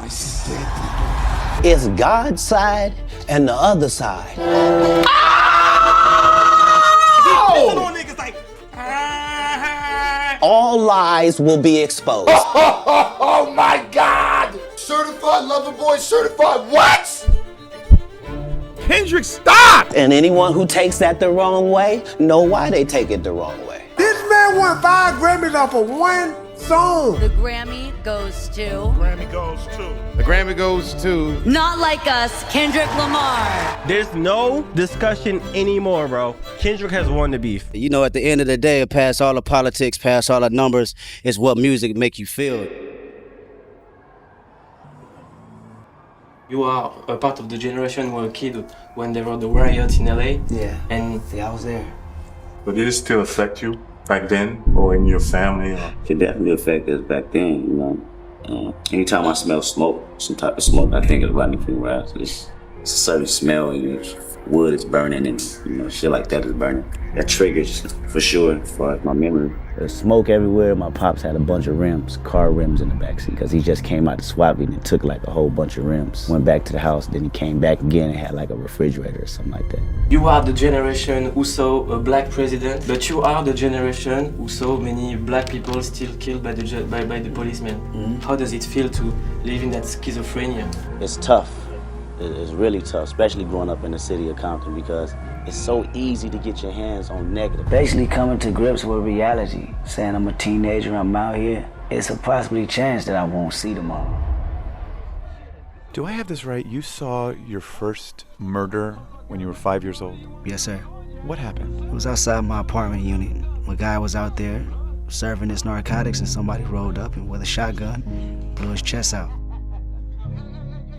I said that. It's God's side and the other side. All lies will be exposed. Oh my God! Certified lover boy, certified what? Kendrick, stop! And anyone who takes that the wrong way, know why they take it the wrong way. This man won 5 Grammys off of one song. The Grammy goes to... The Grammy goes to... Not Like Us, Kendrick Lamar. There's no discussion anymore, bro. Kendrick has won the beef. You know, at the end of the day, past all the politics, past all the numbers, it's what music make you feel. You are a part of the generation who were a kid when there were the riots in LA. Yeah. And I was there. But did it still affect you back then or in your family? Or? It definitely affected us back then, you know. Anytime I smell smoke, some type of smoke, I think of Rodney funerals. It's a certain smell, you know, wood is burning and, you know, shit like that is burning. That triggers, for sure, as far as my memory. There's smoke everywhere. My pops had a bunch of rims, car rims in the backseat, because he just came out to swap meet and took like a whole bunch of rims. Went back to the house, then he came back again and had like a refrigerator or something like that. you are the generation who saw a black president, but you are the generation who saw many black people still killed by the policemen. Mm-hmm. How does it feel to live in that schizophrenia? It's tough. It's really tough, especially growing up in the city of Compton, because it's so easy to get your hands on negative. Basically coming to grips with reality, saying I'm a teenager, I'm out here. It's a possibly chance that I won't see tomorrow. Do I have this right? You saw your first murder when you were 5 years old? Yes, sir. What happened? It was outside my apartment unit. A guy was out there serving his narcotics and somebody rolled up and with a shotgun blew his chest out.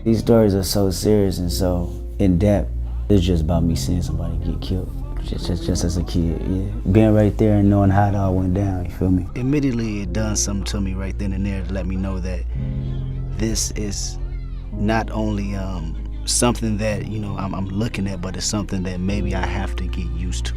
These stories are so serious and so in-depth. It's just about me seeing somebody get killed. Just as a kid, yeah. Being right there and knowing how it all went down, you feel me? Immediately it done something to me right then and there to let me know that this is not only something that, you know, I'm looking at, but it's something that maybe I have to get used to.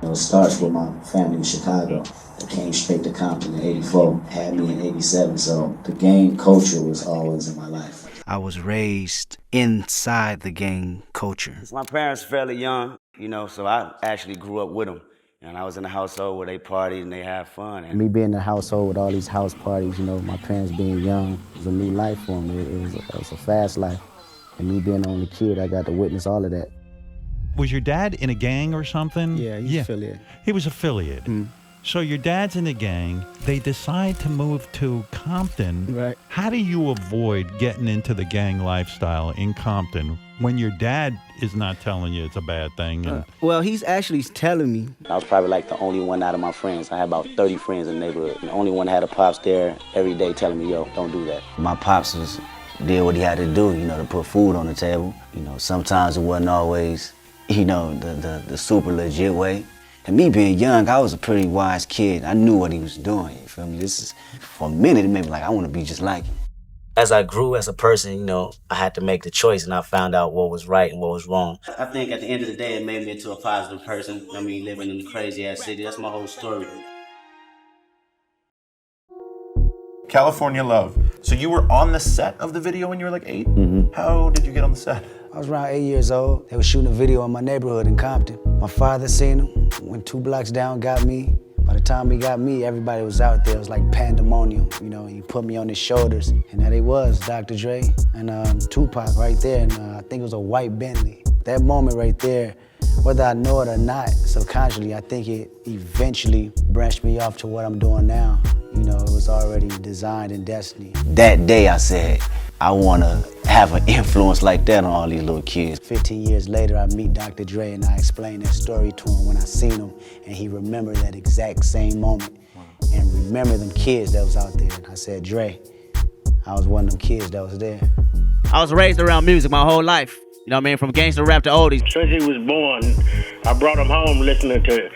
It starts with my family in Chicago. I came straight to Compton in '84, had me in '87, so the gang culture was always in my life. I was raised inside the gang culture. My parents are fairly young, you know, so I actually grew up with them. And I was in a household where they partied and they had fun. And me being in the household with all these house parties, you know, my parents being young, it was a new life for me. It was a fast life. And me being the only kid, I got to witness all of that. Was your dad in a gang or something? Yeah, he's affiliate. He was affiliate. Mm. So your dad's in the gang. They decide to move to Compton. Right. How do you avoid getting into the gang lifestyle in Compton when your dad is not telling you it's a bad thing? And well, he's actually telling me. I was probably like the only one out of my friends. I had about 30 friends in the neighborhood. The only one that had a pops there every day telling me, yo, don't do that. My pops did what he had to do, you know, to put food on the table. You know, sometimes it wasn't always, you know, the super legit way. And me being young, I was a pretty wise kid. I knew what he was doing, you feel me? This is, for a minute, it made me like, I want to be just like him. As I grew as a person, you know, I had to make the choice and I found out what was right and what was wrong. I think at the end of the day, it made me into a positive person. I mean, living in a crazy-ass city, that's my whole story. California Love. So you were on the set of the video when you were like 8? Mm-hmm. How did you get on the set? I was around 8 years old. They were shooting a video in my neighborhood in Compton. My father seen him, went 2 blocks down, got me. By the time he got me, everybody was out there. It was like pandemonium, you know. He put me on his shoulders, and there they was, Dr. Dre and Tupac right there, and I think it was a white Bentley. That moment right there, whether I know it or not, subconsciously, I think it eventually branched me off to what I'm doing now. You know, it was already designed in destiny. That day I said, I want to have an influence like that on all these little kids. 15 years later, I meet Dr. Dre and I explained that story to him when I seen him, and he remembered that exact same moment and remember them kids that was out there. And I said, Dre, I was one of them kids that was there. I was raised around music my whole life. You know what I mean? From gangster rap to oldies. Since he was born, I brought him home listening to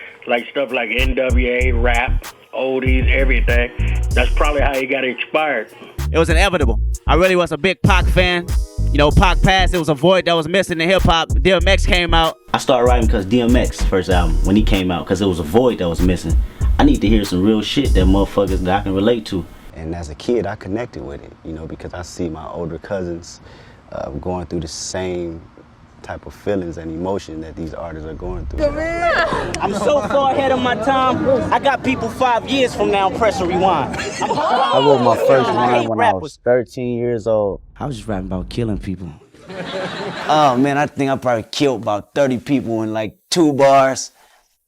stuff like NWA, rap, oldies, everything. That's probably how he got inspired. It was inevitable. I really was a big Pac fan. You know, Pac passed, it was a void that was missing in hip-hop. DMX came out. I started writing because DMX, first album, when he came out, because it was a void that was missing. I need to hear some real shit that motherfuckers that I can relate to. And as a kid, I connected with it, you know, because I see my older cousins going through the same type of feelings and emotion that these artists are going through. I'm so far ahead of my time, I got people 5 years from now pressing rewind. I wrote my first line when I was 13 years old. I was just rapping about killing people. Oh man, I think I probably killed about 30 people in like 2 bars.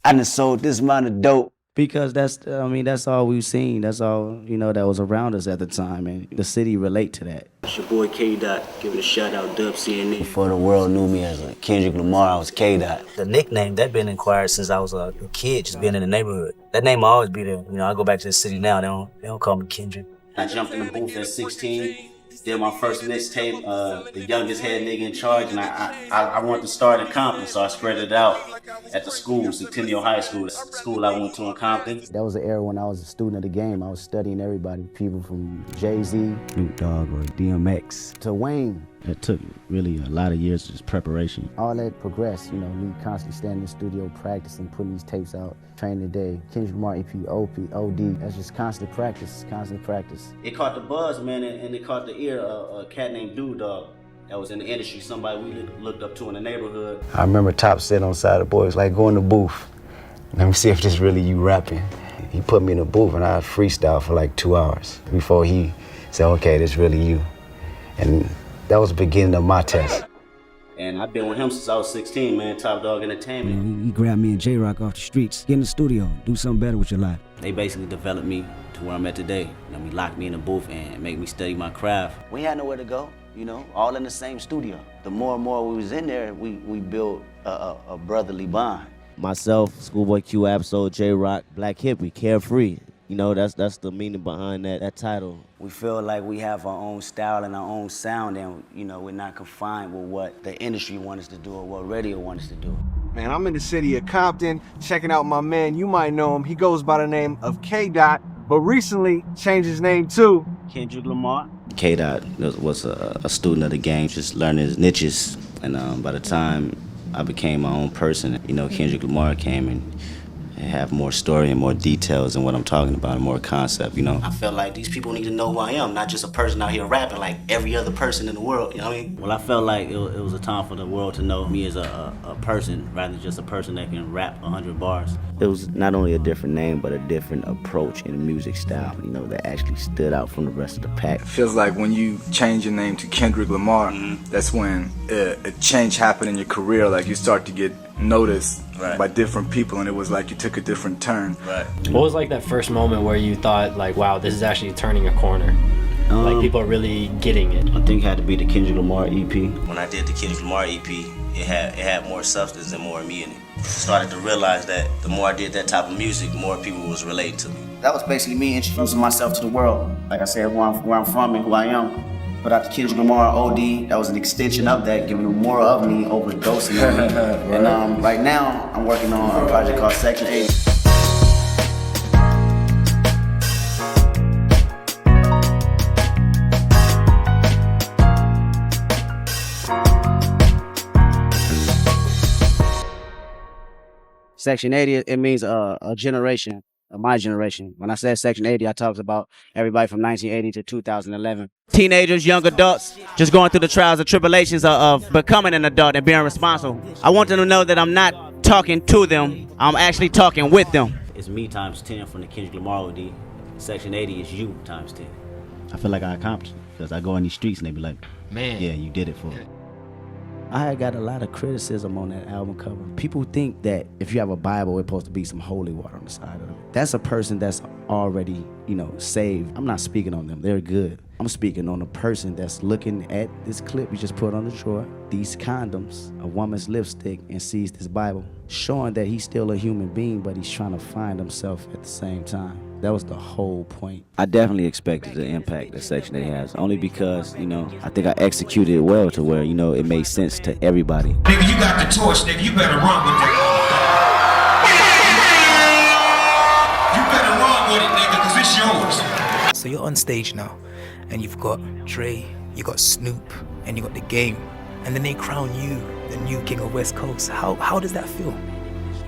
I done sold this amount of dope. Because that's all we've seen. That's all, you know, that was around us at the time, and the city relate to that. It's your boy K-Dot, giving a shout out Dub CNN. Before the world knew me as a Kendrick Lamar, I was K-Dot. The nickname, that been inquired since I was a kid, just being in the neighborhood. That name will always be there. You know, I go back to the city now, they don't call me Kendrick. I jumped in the booth at 16. Did my first mixtape, the youngest head nigga in charge, and I wanted to start in Compton, so I spread it out at the school, Centennial High School, the school I went to in Compton. That was the era when I was a student of the game. I was studying everybody, people from Jay-Z, Snoop Dogg, or DMX, to Wayne. It took really a lot of years of just preparation. All that progressed, you know, me constantly standing in the studio, practicing, putting these tapes out, training today. Kendrick Lamar EP, OP, OD, that's just constant practice, constant practice. It caught the buzz, man, and it caught the ear of a cat named Dawg that was in the industry, somebody we looked up to in the neighborhood. I remember Top sitting on the side of the boys, like, go in the booth. Let me see if this really you rapping. He put me in the booth and I freestyled for like 2 hours before he said, okay, this really you. And that was the beginning of my test. And I've been with him since I was 16, man, Top Dawg Entertainment. You know, he grabbed me and J-Rock off the streets. Get in the studio, do something better with your life. They basically developed me to where I'm at today. You know, he locked me in the booth and made me study my craft. We had nowhere to go, you know, all in the same studio. The more and more we was in there, we built a brotherly bond. Myself, Schoolboy Q, Absol, J-Rock, Black Hippie, Carefree. You know, that's the meaning behind that title. We feel like we have our own style and our own sound, and, you know, we're not confined with what the industry wants us to do or what radio wants us to do. Man, I'm in the city of Compton, checking out my man. You might know him. He goes by the name of K-Dot, but recently changed his name to Kendrick Lamar. K-Dot was a student of the game, just learning his niches. And by the time I became my own person, you know, Kendrick Lamar came and have more story and more details and what I'm talking about and more concept, you know. I felt like these people need to know who I am, not just a person out here rapping like every other person in the world, you know what I mean? Well, I felt like it was a time for the world to know me as a person rather than just a person that can rap 100 bars. It was not only a different name, but a different approach in the music style, you know, that actually stood out from the rest of the pack. It feels like when you change your name to Kendrick Lamar, that's when a change happened in your career, like you start to get noticed by different people, and it was like you took a different turn. What was like that first moment where you thought like, wow, this is actually turning a corner? Like people are really getting it. I think it had to be the Kendrick Lamar EP. When I did the Kendrick Lamar EP, it had more substance and more of me in it. I started to realize that the more I did that type of music, the more people was relating to me. That was basically me introducing myself to the world. Like I said, where I'm from and who I am. Put out the Kendrick Lamar OD, that was an extension of that, giving them more of me, overdosing on me. And right now, I'm working on a project called Section 80. Section 80, it means a generation, my generation. When I said Section 80, I talked about everybody from 1980 to 2011. Teenagers, young adults, just going through the trials and tribulations of becoming an adult and being responsible. I want them to know that I'm not talking to them, I'm actually talking with them. It's me times 10 from the Kendrick Lamar OD. Section 80 is you times 10. I feel like I accomplished it, because I go in these streets and they be like, man, yeah, you did it for me. I had got a lot of criticism on that album cover. People think that if you have a Bible, it's supposed to be some holy water on the side of it. That's a person that's already, you know, saved. I'm not speaking on them, they're good. I'm speaking on a person that's looking at this clip you just put on the drawer, these condoms, a woman's lipstick, and sees this Bible, showing that he's still a human being, but he's trying to find himself at the same time. That was the whole point. I definitely expected the impact that Section 8 has, only because, you know, I think I executed it well to where, you know, it made sense to everybody. Nigga, you got the torch, nigga, you better run with it. You better run with it, nigga, because it's yours. So you're on stage now, and you've got Dre, you got Snoop, and you got The Game, and then they crown you the new king of West Coast. How does that feel?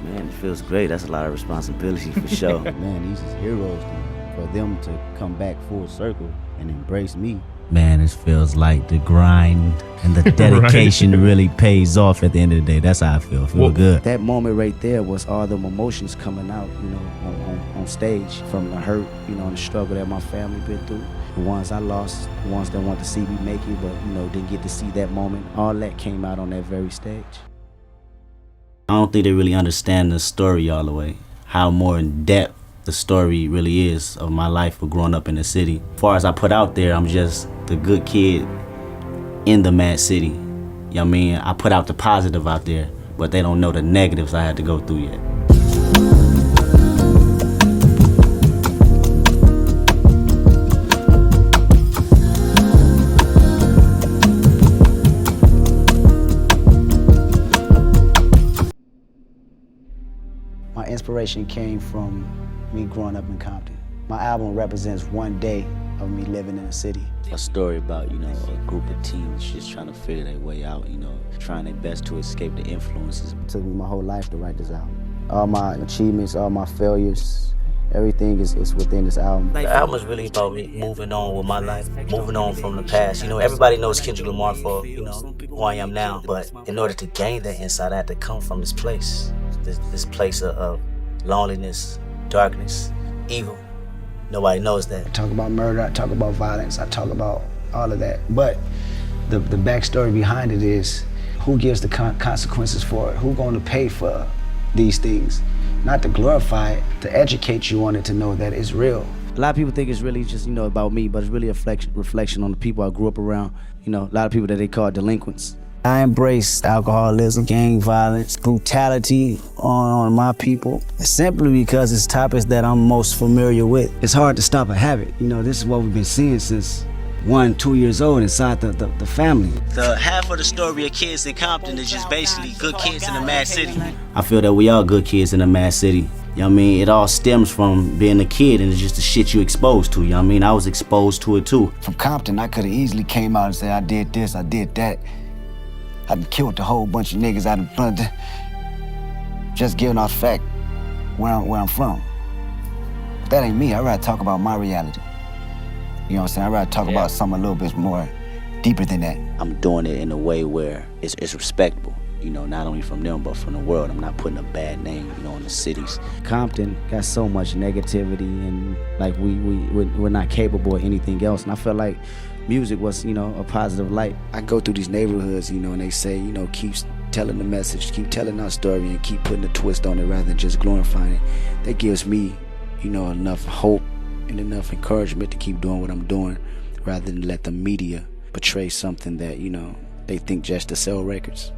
Man, it feels great. That's a lot of responsibility for sure. Man, these is heroes to me. For them to come back full circle and embrace me. Man, it feels like the grind and the dedication really pays off at the end of the day. That's how I feel. Feel good. That moment right there was all them emotions coming out, you know, on stage from the hurt, you know, and the struggle that my family been through. The ones I lost, the ones that want to see me make it, but, you know, didn't get to see that moment. All that came out on that very stage. I don't think they really understand the story all the way. How more in depth the story really is of my life for growing up in the city. As far as I put out there, I'm just the good kid in the mad city. You know what I mean? I put out the positive out there, but they don't know the negatives I had to go through yet. My inspiration came from me growing up in Compton. My album represents one day of me living in the city. A story about, you know, a group of teens just trying to figure their way out, you know, trying their best to escape the influences. It took me my whole life to write this album. All my achievements, all my failures, everything is within this album. The album is really about me moving on with my life, moving on from the past. You know, everybody knows Kendrick Lamar for, you know, who I am now. But in order to gain that insight, I had to come from this place, this place of loneliness, darkness, evil. Nobody knows that. I talk about murder, I talk about violence, I talk about all of that. But the backstory behind it is who gives the consequences for it? Who gonna pay for these things? Not to glorify it, to educate you on it, to know that it's real. A lot of people think it's really just, you know, about me, but it's really a reflection on the people I grew up around. You know, a lot of people that they call delinquents. I embrace alcoholism, gang violence, brutality on my people, simply because it's topics that I'm most familiar with. It's hard to stop a habit. You know, this is what we've been seeing since 1, 2 years old inside the family. The half of the story of kids in Compton is just basically good kids in the mad city. I feel that we are good kids in the mad city. You know what I mean? It all stems from being a kid and it's just the shit you exposed to. You know what I mean? I was exposed to it too. From Compton, I could have easily came out and said, I did this, I did that. I done killed a whole bunch of niggas out of front, just giving off fact where I'm from. But that ain't me. I'd rather talk about my reality. You know what I'm saying? I'd rather talk about something a little bit more deeper than that. I'm doing it in a way where it's respectable, you know, not only from them, but from the world. I'm not putting a bad name, you know, in the cities. Compton got so much negativity and like we're not capable of anything else. And I felt like music was, you know, a positive light. I go through these neighborhoods, you know, and they say, you know, keep telling the message, keep telling our story and keep putting a twist on it rather than just glorifying it. That gives me, you know, enough hope and enough encouragement to keep doing what I'm doing rather than let the media portray something that, you know, they think just to sell records.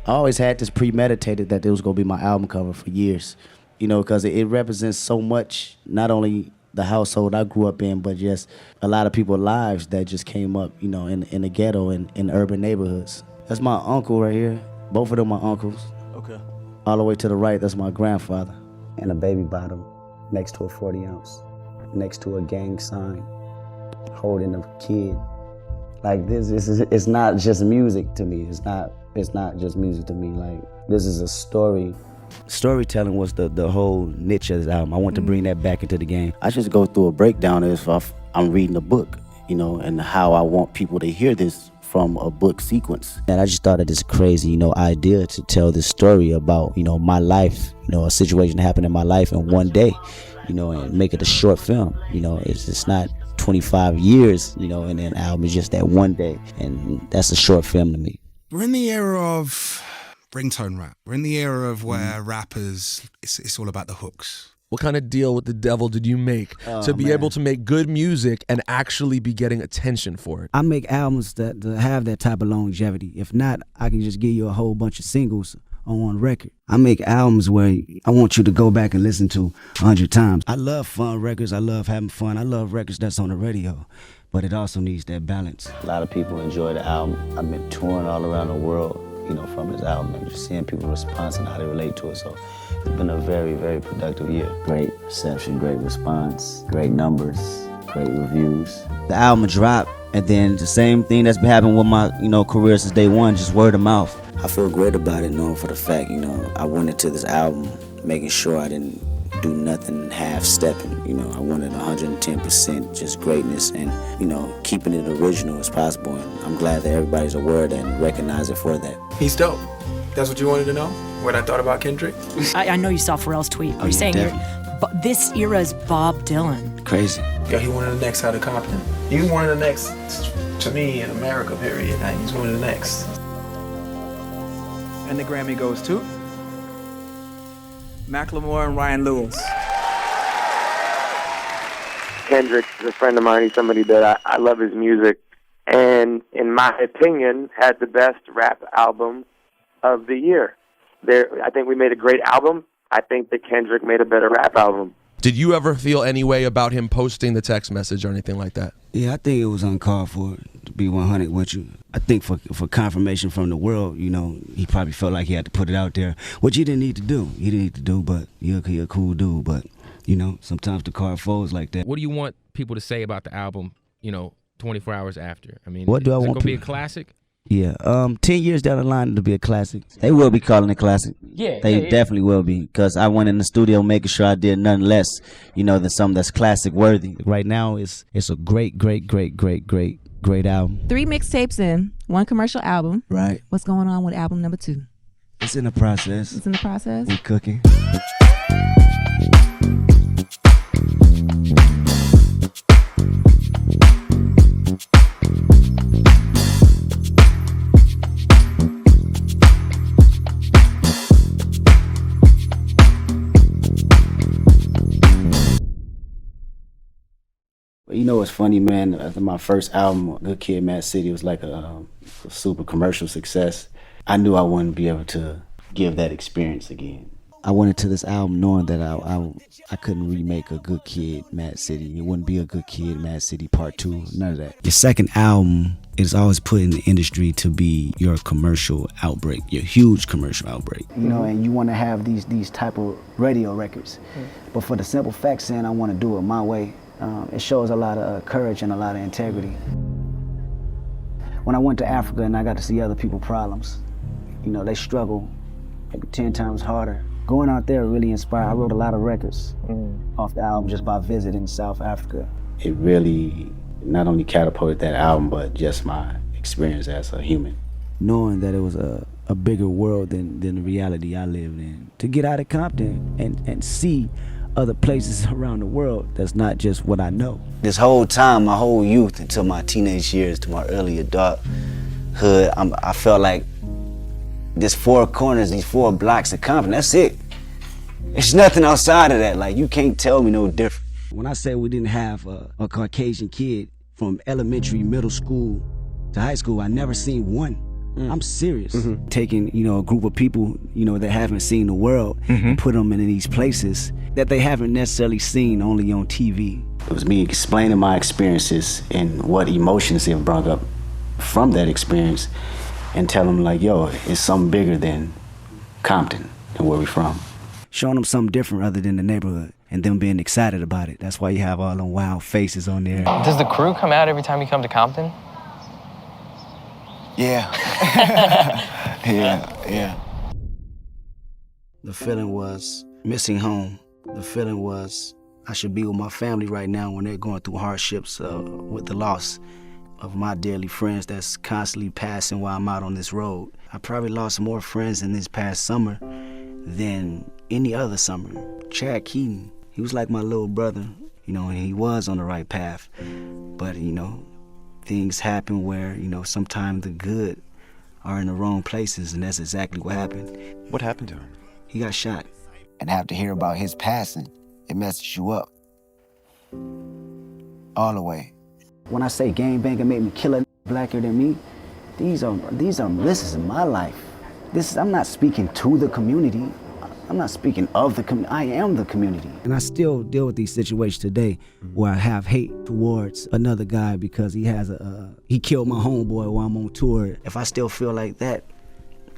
I always had this premeditated that it was gonna be my album cover for years, you know, because it represents so much, not only the household I grew up in, but just a lot of people's lives that just came up, you know, in the ghetto and in urban neighborhoods. That's my uncle right here. Both of them are uncles. Okay. All the way to the right, that's my grandfather. And a baby bottom next to a 40 ounce, next to a gang sign, holding a kid. Like this it's not just music to me. It's not just music to me. Like this is a story. Storytelling was the whole niche of this album. I want to bring that back into the game. I just go through a breakdown as if I'm reading a book, you know, and how I want people to hear this from a book sequence. And I just thought of this crazy, you know, idea to tell this story about, you know, my life, you know, a situation that happened in my life in one day, you know, and make it a short film. You know, it's not 25 years, you know, and an album is just that one day. And that's a short film to me. We're in the era of ringtone rap. We're in the era of where rappers, it's all about the hooks. What kind of deal with the devil did you make to be able to make good music and actually be getting attention for it? I make albums that have that type of longevity. If not, I can just give you a whole bunch of singles on one record. I make albums where I want you to go back and listen to 100 times. I love fun records. I love having fun. I love records that's on the radio. But it also needs that balance. A lot of people enjoy the album. I've been touring all around the world, you know, from this album and just seeing people's response and how they relate to it. So it's been a very, very productive year. Great reception, great response, great numbers, great reviews. The album dropped, and then the same thing that's been happening with my, you know, career since day one, just word of mouth. I feel great about it, knowing for the fact, I went into this album making sure I didn't do nothing half-stepping. I wanted 110% just greatness and, keeping it original as possible. And I'm glad that everybody's aware of that and recognize it for that. He's dope. That's what you wanted to know? What I thought about Kendrick? I know you saw Pharrell's tweet. You're saying this era is Bob Dylan. Crazy. Yeah, he one of the next out of Compton. He's one of the next, to me, in America, period. He's one of the next. And the Grammy goes to Macklemore and Ryan Lewis. Kendrick is a friend of mine. He's somebody that I love his music. And in my opinion, had the best rap album of the year. I think we made a great album. I think that Kendrick made a better rap album. Did you ever feel any way about him posting the text message or anything like that? Yeah, I think it was uncalled for, to be 100 with you. I think for confirmation from the world, he probably felt like he had to put it out there, which he didn't need to do. He didn't need to do, but he a cool dude. But, sometimes the card folds like that. What do you want people to say about the album, 24 hours after? I mean, what do I is it want going to be a people? classic? Yeah, 10 years down the line, it'll be a classic. They will be calling it classic. Yeah, They definitely will be, because I went in the studio making sure I did nothing less, than something that's classic worthy. Right now, it's a great album. 3 mixtapes in, 1 commercial album. Right. What's going on with album number 2? It's in the process. It's in the process? We cooking. It's funny, man. After my first album, Good Kid, M.A.A.D City, was like a super commercial success. I knew I wouldn't be able to give that experience again. I went into this album knowing that I couldn't remake a Good Kid, M.A.A.D City. It wouldn't be a Good Kid, M.A.A.D City Part 2, none of that. Your second album is always put in the industry to be your commercial outbreak, your huge commercial outbreak. And you want to have these type of radio records. But for the simple fact saying I want to do it my way, it shows a lot of courage and a lot of integrity. When I went to Africa and I got to see other people's problems, they struggle maybe 10 times harder. Going out there really inspired. I wrote a lot of records off the album just by visiting South Africa. It really not only catapulted that album, but just my experience as a human. Knowing that it was a bigger world than the reality I lived in. To get out of Compton and see other places around the world, that's not just what I know. This whole time, my whole youth until my teenage years, to my early adulthood, I felt like this 4 corners, these 4 blocks of Compton, that's it. There's nothing outside of that. Like, you can't tell me no different. When I say we didn't have a Caucasian kid from elementary, middle school to high school, I never seen one. I'm serious. Taking, a group of people, that haven't seen the world and put them in these places that they haven't necessarily seen only on TV. It was me explaining my experiences and what emotions have brought up from that experience and tell them like, yo, it's something bigger than Compton and where we from. Showing them something different other than the neighborhood and them being excited about it. That's why you have all them wild faces on there. Does the crew come out every time you come to Compton? Yeah. Yeah. The feeling was missing home. The feeling was I should be with my family right now when they're going through hardships with the loss of my dearly friends that's constantly passing while I'm out on this road. I probably lost more friends in this past summer than any other summer. Chad Keaton, he was like my little brother, and he was on the right path. But, things happen where, sometimes the good are in the wrong places, and that's exactly what happened. What happened to him? He got shot. And have to hear about his passing, it messes you up. All the way. When I say gangbang and make me kill a blacker than me, this is my life. I'm not speaking to the community. I'm not speaking of the community. I am the community. And I still deal with these situations today where I have hate towards another guy because he killed my homeboy while I'm on tour. If I still feel like that,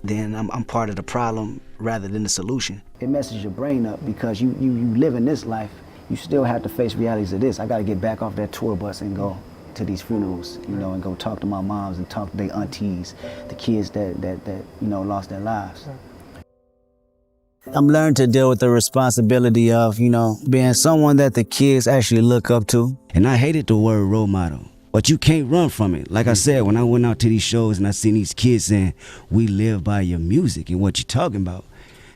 then I'm part of the problem rather than the solution. It messes your brain up because you live in this life. You still have to face realities of this. I gotta get back off that tour bus and go to these funerals, you know, and go talk to my moms and talk to their aunties, the kids that you know, lost their lives. I'm learning to deal with the responsibility of, you know, being someone that the kids actually look up to. And I hated the word role model, but you can't run from it. Like I said, when I went out to these shows and I seen these kids saying, we live by your music and what you're talking about,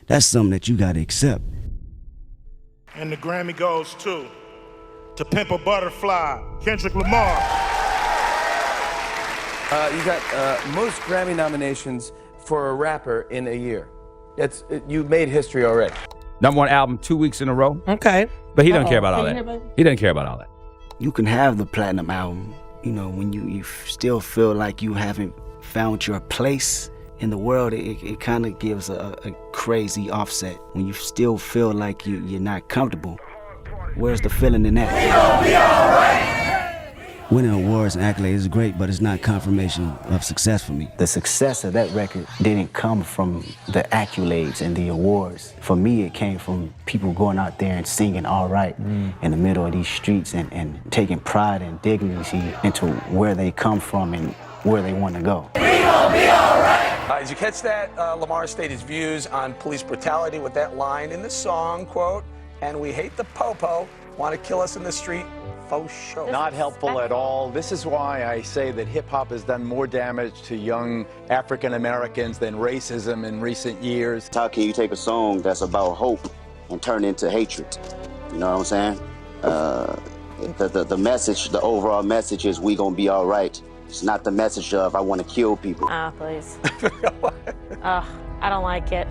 that's something that you gotta accept. And the Grammy goes to Pimp a Butterfly, Kendrick Lamar. You got most Grammy nominations for a rapper in a year. You made history already. #1 album 2 weeks in a row. Okay. But he doesn't care about all that. He doesn't care about all that. You can have the platinum album, you know, when you still feel like you haven't found your place in the world. It kind of gives a crazy offset when you still feel like you're not comfortable. Where's the feeling in that? We gon' be alright. Winning awards and accolades is great, but it's not confirmation of success for me. The success of that record didn't come from the accolades and the awards. For me, it came from people going out there and singing all right in the middle of these streets and taking pride and dignity into where they come from and where they want to go. We gon' be alright. Did you catch that? Lamar stated his views on police brutality with that line in the song, quote, "And we hate the po-po, want to kill us in the street, faux show." Not helpful at all. This is why I say that hip-hop has done more damage to young African Americans than racism in recent years. How can you take a song that's about hope and turn it into hatred? You know what I'm saying? The message, the overall message is we gonna be all right. It's not the message of I want to kill people. Ah, please. Ugh, I don't like it.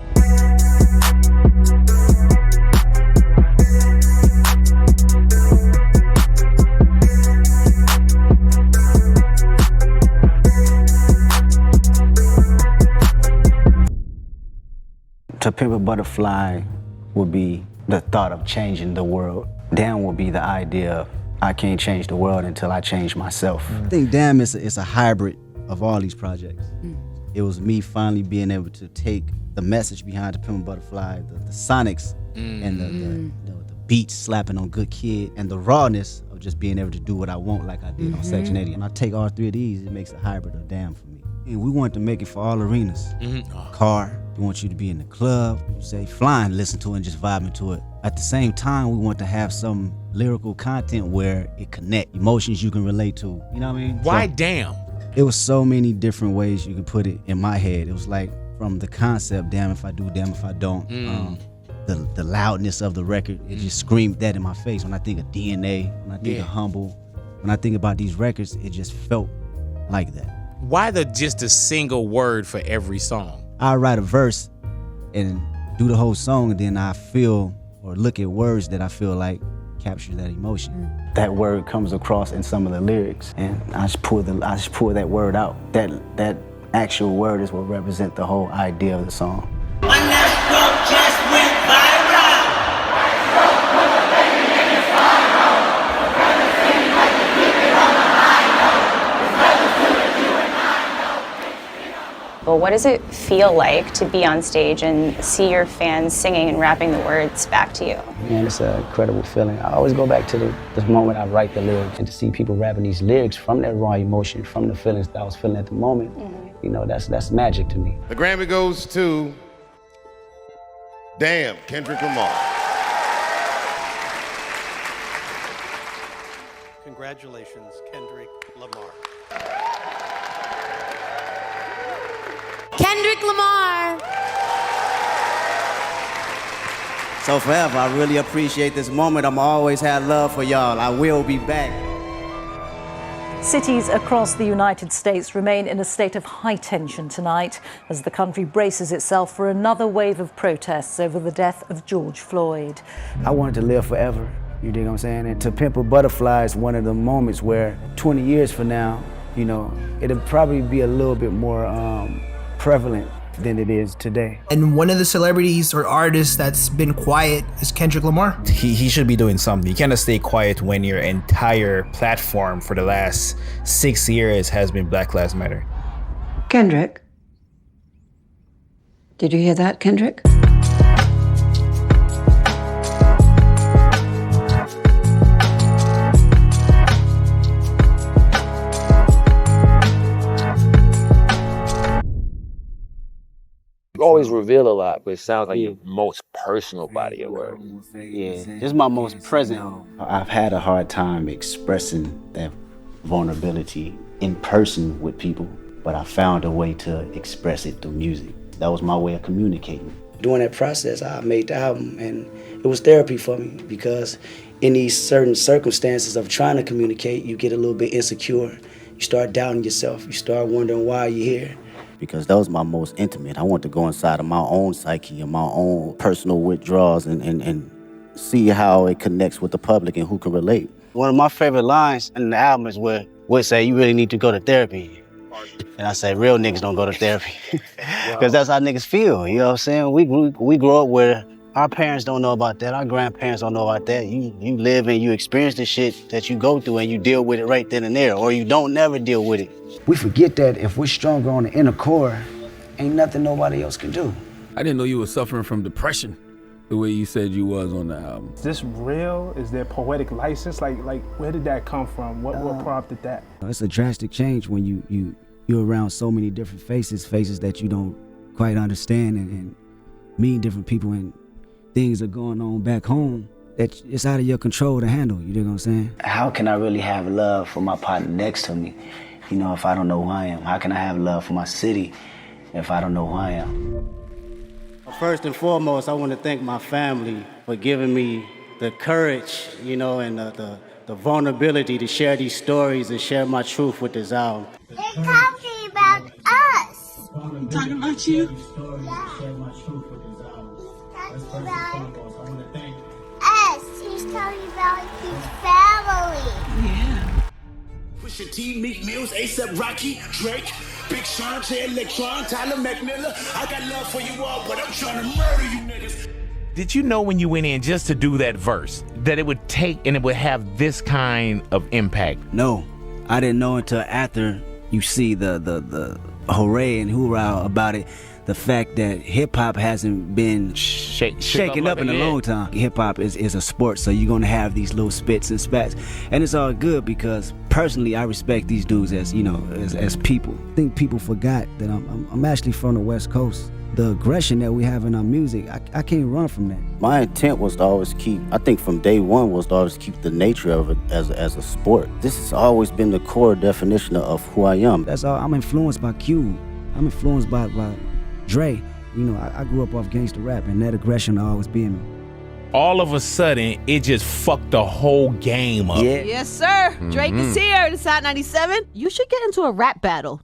To Pimp a Butterfly would be the thought of changing the world. Down would be the idea of I can't change the world until I change myself. I think Damn is a hybrid of all these projects. It was me finally being able to take the message behind the Pimp a Butterfly, the sonics, and the beats slapping on Good Kid, and the rawness of just being able to do what I want like I did on Section 80. And I take all three of these, it makes a hybrid of Damn for me. And we wanted to make it for all arenas. Car, we want you to be in the club, you say flying, listen to it and just vibing to it. At the same time, we want to have some lyrical content where it connect, emotions you can relate to. You know what I mean? Why So, Damn? It was so many different ways you could put it in my head. It was like from the concept, damn if I do, damn if I don't. The loudness of the record, it just screamed that in my face. When I think of DNA, when I think of Humble, when I think about these records, it just felt like that. Why just a single word for every song? I write a verse and do the whole song, and then I feel or look at words that I feel like capture that emotion. That word comes across in some of the lyrics, and I just pull that word out. That actual word is what represents the whole idea of the song. Well, what does it feel like to be on stage and see your fans singing and rapping the words back to you? Man, it's an incredible feeling. I always go back to the moment I write the lyrics, and to see people rapping these lyrics from their raw emotion, from the feelings that I was feeling at the moment, you know, that's magic to me. The Grammy goes to Damn, Kendrick Lamar. Congratulations, Kendrick Lamar. Kendrick Lamar. So forever, I really appreciate this moment. I'm always had love for y'all. I will be back. Cities across the United States remain in a state of high tension tonight as the country braces itself for another wave of protests over the death of George Floyd. I wanted to live forever, you dig what I'm saying? And To Pimp a Butterfly is one of the moments where 20 years from now, you know, it'll probably be a little bit more prevalent than it is today. And one of the celebrities or artists that's been quiet is Kendrick Lamar. He should be doing something. You cannot stay quiet when your entire platform for the last 6 years has been Black Lives Matter. Kendrick? Did you hear that, Kendrick? always reveal a lot, but it sounds like your most personal body of work. Yeah, this is my most present. I've had a hard time expressing that vulnerability in person with people, but I found a way to express it through music. That was my way of communicating. During that process, I made the album, and it was therapy for me because in these certain circumstances of trying to communicate, you get a little bit insecure. You start doubting yourself. You start wondering why you're here. Because that was my most intimate. I want to go inside of my own psyche and my own personal withdrawals and see how it connects with the public and who can relate. One of my favorite lines in the album is where Wood say, you really need to go to therapy. And I say, real niggas don't go to therapy. Because that's how niggas feel, you know what I'm saying? We grew up where our parents don't know about that, our grandparents don't know about that. You live and you experience the shit that you go through and you deal with it right then and there, or you don't never deal with it. We forget that if we're stronger on the inner core, ain't nothing nobody else can do. I didn't know you were suffering from depression the way you said you was on the album. Is this real? Is there poetic license? Like where did that come from? What prompted that? It's a drastic change when you're around so many different faces that you don't quite understand and meet different people, and things are going on back home that it's out of your control to handle, you know what I'm saying? How can I really have love for my partner next to me, you know, if I don't know who I am? How can I have love for my city if I don't know who I am? First and foremost, I want to thank my family for giving me the courage, you know, and the vulnerability to share these stories and share my truth with this album. They're talking about us. Talking about you? Yeah. He's talking about us. He's talking about his family. Yeah. Pusha T, Meek Mills, A$AP Rocky, Drake, Big Sean, Jay Electron, Tyler McMillan. I got love for you all, but I'm trying to murder you niggas. Did you know when you went in just to do that verse that it would take and it would have this kind of impact? No, I didn't know until after you see the hooray and hoorah about it. The fact that hip-hop hasn't been shaken up in a long time. Hip-hop is a sport, so you're gonna have these little spits and spats. And it's all good because personally I respect these dudes as, you know, as people. I think people forgot that I'm actually from the West Coast. The aggression that we have in our music, I can't run from that. My intent was to always keep, I think from day one was to always keep the nature of it as a sport. This has always been the core definition of who I am. That's all. I'm influenced by Cube. I'm influenced by Dre. You know, I grew up off gangster rap, and that aggression will always be in me. All of a sudden, it just fucked the whole game up. Yeah. Yes, sir. Drake is here. It's Hot 97. You should get into a rap battle.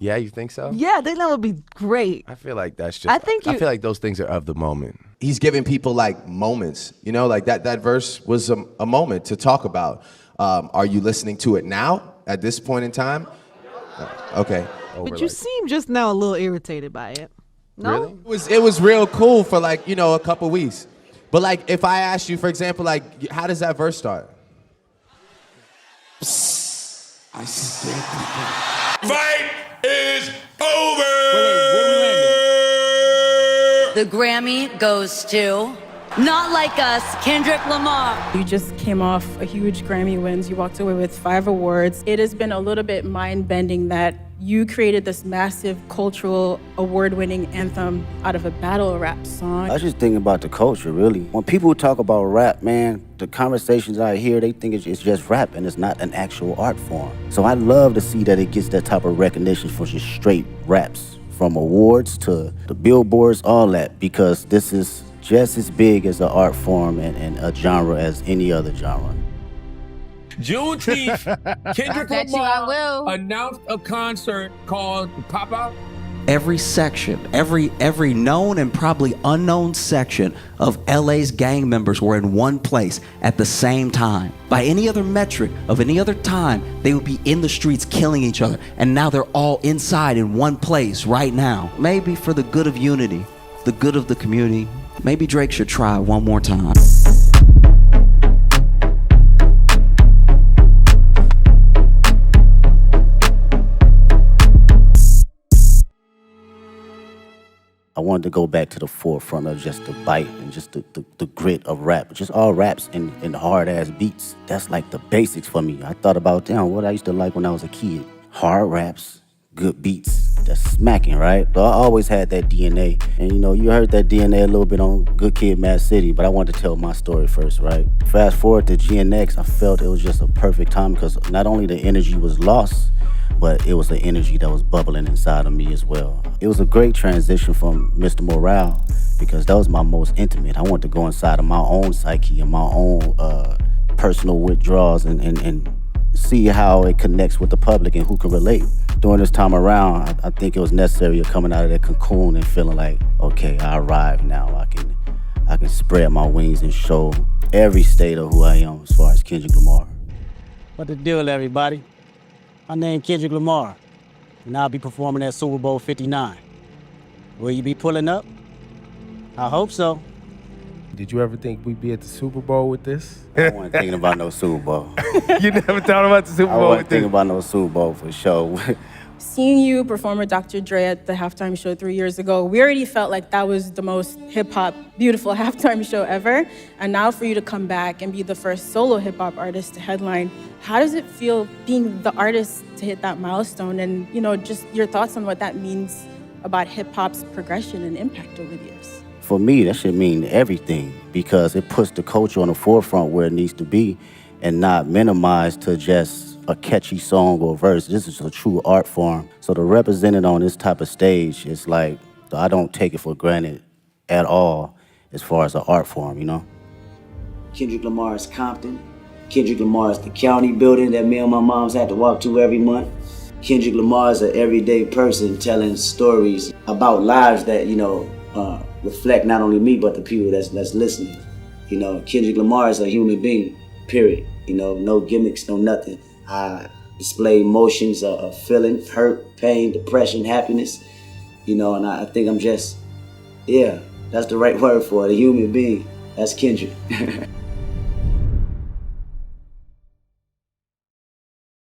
Yeah, you think so? Yeah, I think that would be great. I feel like that's just, I feel like those things are of the moment. He's giving people like moments, you know, like that verse was a moment to talk about. Are you listening to it now at this point in time? Okay. But you seem just now a little irritated by it. No? Really? It was real cool for like, you know, a couple weeks. But like if I asked you, for example, like how does that verse start? I see dead people. Fight is over! The Grammy goes to Not Like Us, Kendrick Lamar. You just came off a huge Grammy wins. You walked away with 5 awards. It has been a little bit mind-bending that you created this massive cultural award-winning anthem out of a battle rap song. I was just thinking about the culture, really. When people talk about rap, man, the conversations I hear, they think it's just rap and it's not an actual art form. So I love to see that it gets that type of recognition for just straight raps, from awards to the billboards, all that, because this is just as big as an art form and a genre as any other genre. Juneteenth, Kendrick Lamar announced a concert called Pop Out. Every section, every known and probably unknown section of LA's gang members were in one place at the same time. By any other metric of any other time, they would be in the streets killing each other. And now they're all inside in one place right now. Maybe for the good of unity, the good of the community, maybe Drake should try one more time. I wanted to go back to the forefront of just the bite and just the grit of rap. Just all raps and hard-ass beats. That's like the basics for me. I thought about, damn, what I used to like when I was a kid. Hard raps, good beats that's smacking, right? So I always had that DNA. And you know, you heard that DNA a little bit on Good Kid, Mad City, but I wanted to tell my story first, right? Fast forward to GNX, I felt it was just a perfect time because not only the energy was lost, but it was the energy that was bubbling inside of me as well. It was a great transition from Mr. Morale because that was my most intimate. I wanted to go inside of my own psyche and my own personal withdrawals and see how it connects with the public and who can relate. During this time around, I think it was necessary of coming out of that cocoon and feeling like, okay, I arrived now. I can spread my wings and show every state of who I am as far as Kendrick Lamar. What the deal, everybody? My name Kendrick Lamar, and I'll be performing at Super Bowl 59. Will you be pulling up? I hope so. Did you ever think we'd be at the Super Bowl with this? I wasn't thinking about no Super Bowl. You never thought about the Super Bowl I wasn't with thinking this? about no Super Bowl for sure. Seeing you perform with Dr. Dre at the halftime show 3 years ago, we already felt like that was the most hip-hop, beautiful halftime show ever. And now for you to come back and be the first solo hip-hop artist to headline, how does it feel being the artist to hit that milestone? And, you know, just your thoughts on what that means about hip-hop's progression and impact over the years. For me, that should mean everything because it puts the culture on the forefront where it needs to be and not minimized to just a catchy song or verse. This is a true art form. So to represent it on this type of stage, it's like, I don't take it for granted at all as far as an art form, you know? Kendrick Lamar is Compton. Kendrick Lamar is the county building that me and my moms had to walk to every month. Kendrick Lamar is an everyday person telling stories about lives that, you know, reflect not only me, but the people that's listening. You know, Kendrick Lamar is a human being, period. You know, no gimmicks, no nothing. I display emotions of feeling, hurt, pain, depression, happiness. You know, and I think I'm just, yeah, that's the right word for it, a human being. That's Kendrick.